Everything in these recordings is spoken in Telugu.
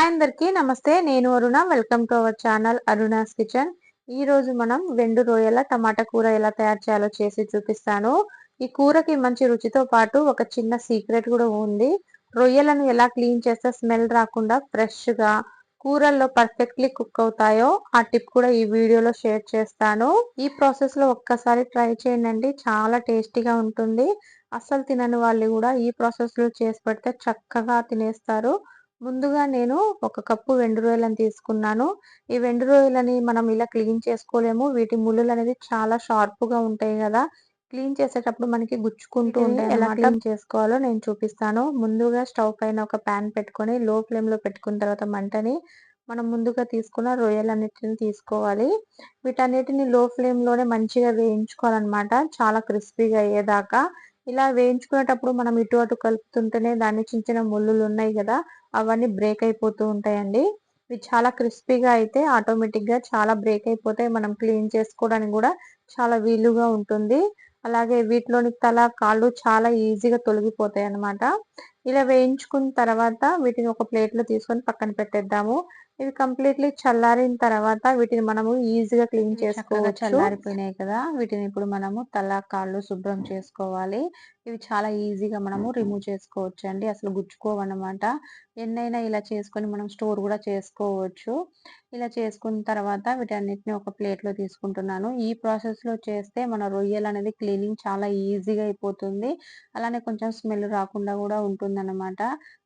హాయ్ అందరికీ నమస్తే. నేను Aruna. Welcome to our channel Aruna's kitchen. ఈ రోజు మనం వెండు రొయ్యల టమాటా కూర ఎలా తయారు చేయాలో చేసి చూపిస్తాను. ఈ కూరకి మంచి రుచితో పాటు ఒక చిన్న సీక్రెట్ కూడా ఉంది. రొయ్యలను ఎలా క్లీన్ చేస్తే స్మెల్ రాకుండా ఫ్రెష్ గా కూరల్లో పర్ఫెక్ట్లీ కుక్ అవుతాయో ఆ టిప్ కూడా ఈ వీడియోలో షేర్ చేస్తాను. ఈ ప్రాసెస్ లో ఒక్కసారి ట్రై చేయండి, చాలా టేస్టీగా ఉంటుంది. అస్సలు తినని వాళ్ళు కూడా ఈ ప్రాసెస్ లో చేసి పెడితే చక్కగా తినేస్తారు. ముందుగా నేను ఒక కప్పు వెండి రొయ్యలను తీసుకున్నాను. ఈ వెండి రొయ్యలని మనం ఇలా క్లీన్ చేసుకోలేము. వీటి ముళ్ళులు అనేది చాలా షార్ప్ గా ఉంటాయి కదా. క్లీన్ చేసేటప్పుడు మనకి గుచ్చుకుంటూ ఉంటాయి. ఎలా క్లీన్ చేసుకోవాలో నేను చూపిస్తాను. ముందుగా స్టవ్ పైన ఒక ప్యాన్ పెట్టుకొని లో ఫ్లేమ్ లో పెట్టుకున్న తర్వాత మంటని మనం ముందుగా తీసుకున్న రొయ్యలన్నిటిని తీసుకోవాలి. వీటన్నిటిని లో ఫ్లేమ్ లోనే మంచిగా వేయించుకోవాలన్నమాట, చాలా క్రిస్పీగా అయ్యేదాకా. ఇలా వేయించుకునేటప్పుడు మనం ఇటు అటు కలుపుతుంటేనే దాన్ని చిన్న చిన్న ముళ్ళులు ఉన్నాయి కదా, అవన్నీ బ్రేక్ అయిపోతూ ఉంటాయండి. ఇవి చాలా క్రిస్పీగా అయితే ఆటోమేటిక్ గా చాలా బ్రేక్ అయిపోతాయి. మనం క్లీన్ చేసుకోవడానికి కూడా చాలా వీలుగా ఉంటుంది. అలాగే వీటిలోని తల కాళ్ళు చాలా ఈజీగా తొలగిపోతాయి అన్నమాట. ఇలా వేయించుకున్న తర్వాత వీటిని ఒక ప్లేట్ లో తీసుకొని పక్కన పెట్టేద్దాము. ఇవి కంప్లీట్లీ చల్లారిన తర్వాత వీటిని మనము ఈజీగా క్లీన్ చేసుకోవచ్చు. చల్లారిపోయినాయి కదా, వీటిని ఇప్పుడు మనము తల కాళ్ళు శుభ్రం చేసుకోవాలి. ఇవి చాలా ఈజీగా మనము రిమూవ్ చేసుకోవచ్చు అండి, అసలు గుచ్చుకోవన్నమాట. ఎన్నైనా ఇలా చేసుకొని మనం స్టోర్ కూడా చేసుకోవచ్చు. ఇలా చేసుకున్న తర్వాత వీటన్నిటిని ఒక ప్లేట్ లో తీసుకుంటున్నాను. ఈ ప్రాసెస్ లో చేస్తే మన రొయ్యలు అనేది క్లీనింగ్ చాలా ఈజీగా అయిపోతుంది. అలానే కొంచెం స్మెల్ రాకుండా కూడా ఉంటుందన్నమాట.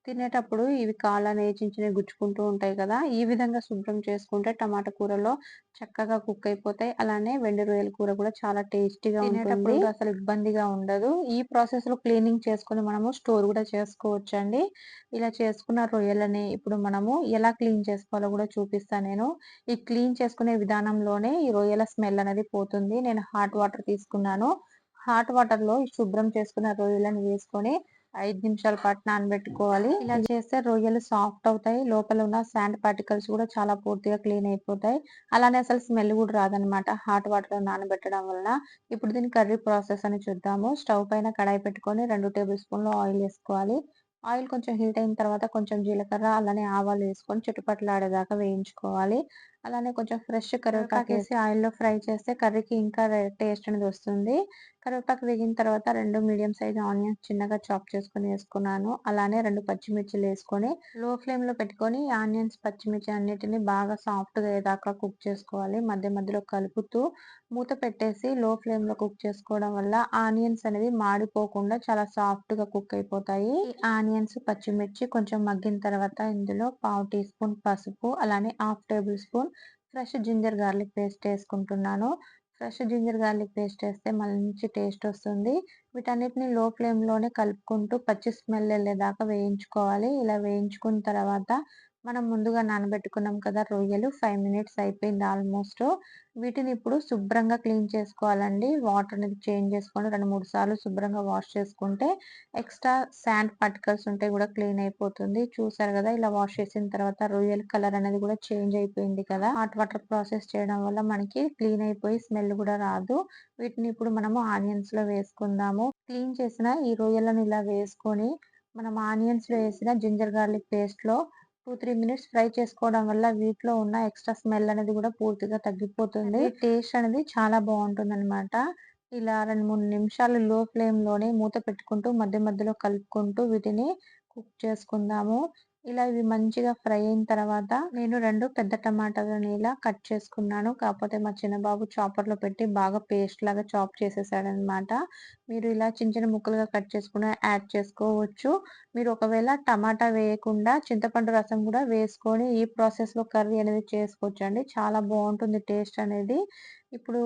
తినేటప్పుడు ఇవి కాళ్ళు అనేవి చిన్న చిన్నవి గుచ్చుకుంటూ ఉంటాయి కదా, ఈ విధంగా శుభ్రం చేసుకుంటే టమాటా కూరలో చక్కగా కుక్ అయిపోతాయి. అలానే వెండి రొయ్యల కూర కూడా చాలా టేస్టీగా ఉంటుంది, అసలు ఇబ్బందిగా ఉండదు. ఈ ప్రాసెస్ లో క్లీనింగ్ చేసుకొని మనము స్టోర్ కూడా చేసుకోవచ్చు అండి. ఇలా చేసుకున్న రొయ్యలని ఇప్పుడు మనము ఎలా క్లీన్ చేసుకోవాలో కూడా చూపిస్తాను నేను. ఈ క్లీన్ చేసుకునే విధానంలోనే ఈ రొయ్యల స్మెల్ అనేది పోతుంది. నేను హాట్ వాటర్ తీసుకున్నాను. హాట్ వాటర్ లో ఈ శుభ్రం చేసుకున్న రొయ్యలను వేసుకొని 5 నిమిషాల పాటు నానబెట్టుకోవాలి. ఇలా చేస్తే రొయ్యలు సాఫ్ట్ అవుతాయి. లోపల ఉన్న శాండ్ పార్టికల్స్ కూడా చాలా పూర్తిగా క్లీన్ అయిపోతాయి. అలానే అసలు స్మెల్ కూడా రాదనమాట హాట్ వాటర్ లో నానబెట్టడం వలన. ఇప్పుడు దీని కర్రీ ప్రాసెస్ అని చూద్దాము. స్టవ్ పైన కడాయి పెట్టుకొని 2 టేబుల్ స్పూన్లు ఆయిల్ వేసుకోవాలి. ఆయిల్ కొంచెం హీట్ అయిన తర్వాత కొంచెం జీలకర్ర అలానే ఆవాలు వేసుకొని చుట్టుపట్లాడేదాకా వేయించుకోవాలి. అలానే కొంచెం ఫ్రెష్ కరివేపాకు వేసి ఆయిల్లో ఫ్రై చేస్తే కర్రీకి ఇంకా టేస్ట్ అనేది వస్తుంది. కరివేపాకు వేగిన తర్వాత 2 మీడియం సైజ్ ఆనియన్స్ చిన్నగా చాప్ చేసుకొని వేసుకున్నాను. అలానే 2 పచ్చిమిర్చిలు వేసుకొని లో ఫ్లేమ్ లో పెట్టుకొని ఆనియన్స్ పచ్చిమిర్చి అన్నిటిని బాగా సాఫ్ట్ గా అయ్యేదాకా కుక్ చేసుకోవాలి. మధ్య మధ్యలో కలుపుతూ మూత పెట్టేసి లో ఫ్లేమ్ లో కుక్ చేసుకోవడం వల్ల ఆనియన్స్ అనేది మాడిపోకుండా చాలా సాఫ్ట్ గా కుక్ అయిపోతాయి. ఈ ఆనియన్స్ పచ్చిమిర్చి కొంచెం మగ్గిన తర్వాత ఇందులో పావు టీ స్పూన్ పసుపు అలానే half tablespoon fresh ginger garlic paste వేసుకుంటున్నాను. ఫ్రెష్ జింజర్ గార్లిక్ పేస్ట్ వేస్తే మంచి టేస్ట్ వస్తుంది. వీటన్నిటిని లో ఫ్లేమ్ లోనే కలుపుకుంటూ పచ్చి స్మెల్ వెళ్ళేదాకా వేయించుకోవాలి. ఇలా వేయించుకున్న తర్వాత మనం ముందుగా నానబెట్టుకున్నాం కదా రొయ్యలు, 5 మినిట్స్ అయిపోయింది ఆల్మోస్ట్. వీటిని ఇప్పుడు శుభ్రంగా క్లీన్ చేసుకోవాలండి. వాటర్ అనేది చేంజ్ చేసుకొని 2-3 సార్లు శుభ్రంగా వాష్ చేసుకుంటే ఎక్స్ట్రా శాండ్ పార్టికల్స్ ఉంటే కూడా క్లీన్ అయిపోతుంది. చూసారు కదా, ఇలా వాష్ చేసిన తర్వాత రొయ్యల కలర్ అనేది కూడా చేంజ్ అయిపోయింది కదా. హాట్ వాటర్ ప్రాసెస్ చేయడం వల్ల మనకి క్లీన్ అయిపోయి స్మెల్ కూడా రాదు. వీటిని ఇప్పుడు మనము ఆనియన్స్ లో వేసుకుందాము. క్లీన్ చేసిన ఈ రొయ్యలను ఇలా వేసుకొని మనం ఆనియన్స్ లో వేసిన జింజర్ గార్లిక్ పేస్ట్ లో 2-3 మినిట్స్ ఫ్రై చేసుకోవడం వల్ల వీటిలో ఉన్న ఎక్స్ట్రా స్మెల్ అనేది కూడా పూర్తిగా తగ్గిపోతుంది. టేస్ట్ అనేది చాలా బాగుంటుంది అనమాట. ఇలా 2-3 నిమిషాలు లో ఫ్లేమ్ లోనే మూత పెట్టుకుంటూ మధ్య మధ్యలో కలుపుకుంటూ వీటిని కుక్ చేసుకుందాము. ఇలా ఇవి మంచిగా ఫ్రై అయిన తర్వాత నేను 2 పెద్ద టమాటాలను ఇలా కట్ చేసుకున్నాను. కాకపోతే మా చిన్న బాబు చాపర్ లో పెట్టి బాగా పేస్ట్ లాగా చాప్ చేసేసాడనమాట. మీరు ఇలా చిన్న చిన్న ముక్కలుగా కట్ చేసుకుని యాడ్ చేసుకోవచ్చు. మీరు ఒకవేళ టమాటా వేయకుండా చింతపండు రసం కూడా వేసుకొని ఈ ప్రాసెస్ లో కర్రీ అనేది చేసుకోవచ్చు అండి, చాలా బాగుంటుంది టేస్ట్ అనేది. ఇప్పుడు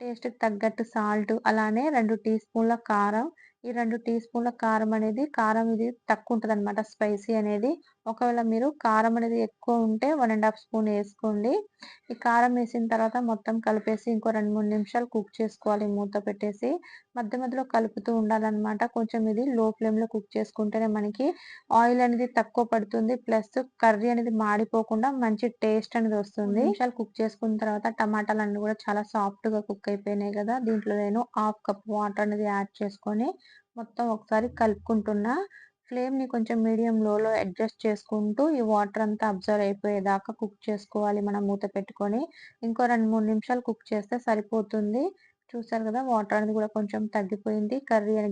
టేస్ట్ కి తగ్గట్టు సాల్ట్ అలానే 2 టీ స్పూన్ల కారం. ఈ 2 టీ స్పూన్ల కారం అనేది కారం ఇది తక్కువ ఉంటుంది అనమాట, స్పైసీ అనేది. ఒకవేళ మీరు కారం అనేది ఎక్కువ ఉంటే 1½ స్పూన్ వేసుకోండి. ఈ కారం వేసిన తర్వాత మొత్తం కలిపేసి ఇంకో 2-3 నిమిషాలు కుక్ చేసుకోవాలి మూత పెట్టేసి. మధ్య మధ్యలో కలుపుతూ ఉండాలన్నమాట. కొంచెం ఇది లో ఫ్లేమ్ లో కుక్ చేసుకుంటేనే మనకి ఆయిల్ అనేది తక్కువ పడుతుంది, ప్లస్ కర్రీ అనేది మాడిపోకుండా మంచి టేస్ట్ అనేది వస్తుంది. నిమిషాలు కుక్ చేసుకున్న తర్వాత టమాటాలన్నీ కూడా చాలా సాఫ్ట్ గా కుక్ అయిపోయినాయి కదా, దీంట్లో నేను హాఫ్ కప్ వాటర్ అనేది యాడ్ చేసుకొని మొత్తం ఒకసారి కలుపుకుంటున్నా. ఫ్లేమ్‌ని కొంచెం మీడియం లోలో అడ్జస్ట్ చేసుకుంటూ ఈ వాటర్ అంతా అబ్జర్వ్ అయిపోయేదాకా కుక్ చేసుకోవాలి మనం మూత పెట్టుకొని. ఇంకో 2, 3 నిమిషాలు కుక్ చేస్తే సరిపోతుంది. చూసారు కదా! వాటర్ అనేది కూడా కొంచెం తగ్గిపోయింది.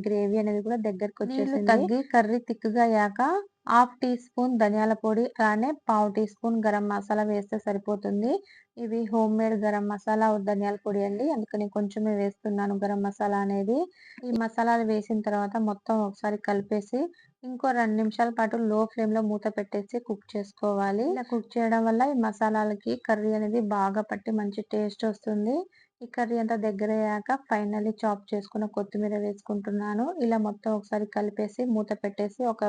గ్రేవీ అనేది కూడా దగ్గరకొచ్చేసింది. నీళ్లు తగ్గి కర్రీ థిక్‌గా అయ్యాక హాఫ్ టీ స్పూన్ ధనియాల పొడి, అలానే పావు టీ స్పూన్ గరం మసాలా వేస్తే సరిపోతుంది. ఇవి హోమ్‌మేడ్ గరం మసాలా, ధనియాల పొడి అండి. అందుకని కొంచెమే వేస్తున్నాను గరం మసాలా అనేది. ఈ మసాలాలు వేసిన తర్వాత మొత్తం ఒకసారి కలిపేసి ఇంకో 2 నిమిషాల పాటు లో ఫ్లేమ్‌లో మూత పెట్టేసి కుక్ చేసుకోవాలి. ఇలా కుక్ చేయడం వల్ల ఈ మసాలాలకి కర్రీ అనేది బాగా పట్టి మంచి టేస్ట్ వస్తుంది. ఈ కర్రీ అంతా దగ్గరయ్యాక ఫైనల్లీ చాప్ చేసుకున్న కొత్తిమీర వేసుకుంటున్నాను. ఇలా మొత్తం ఒకసారి కలిపేసి మూత పెట్టేసి ఒక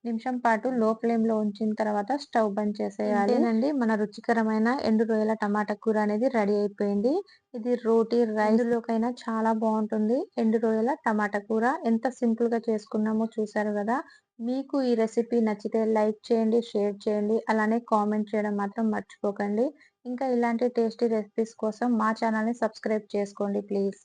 నిమిషం పాటు లో ఫ్లేమ్‌లో ఉంచిన తర్వాత స్టవ్ బంద్ చేసేయాలి. ఇంతేనండి, మన రుచికరమైన ఎండు రొయ్యల టమాటా కూర అనేది రెడీ అయిపోయింది. ఇది రోటీ, రైస్ ఎందులోకైనా చాలా బావుంటుంది. ఎండు రొయ్యల టమాటా కూర ఎంత సింపుల్‌గా చేసుకున్నామో చూసారు గదా! మీకు ఈ రెసిపీ నచ్చితే లైక్ చేయండి, షేర్ చేయండి. అలానే కామెంట్ చేయడం మాత్రం మర్చిపోకండి. ఇంకా ఇలాంటి టేస్టీ రెసిపీస్ కోసం మా ఛానల్‌ని సబ్స్క్రైబ్ చేసుకోండి ప్లీజ్.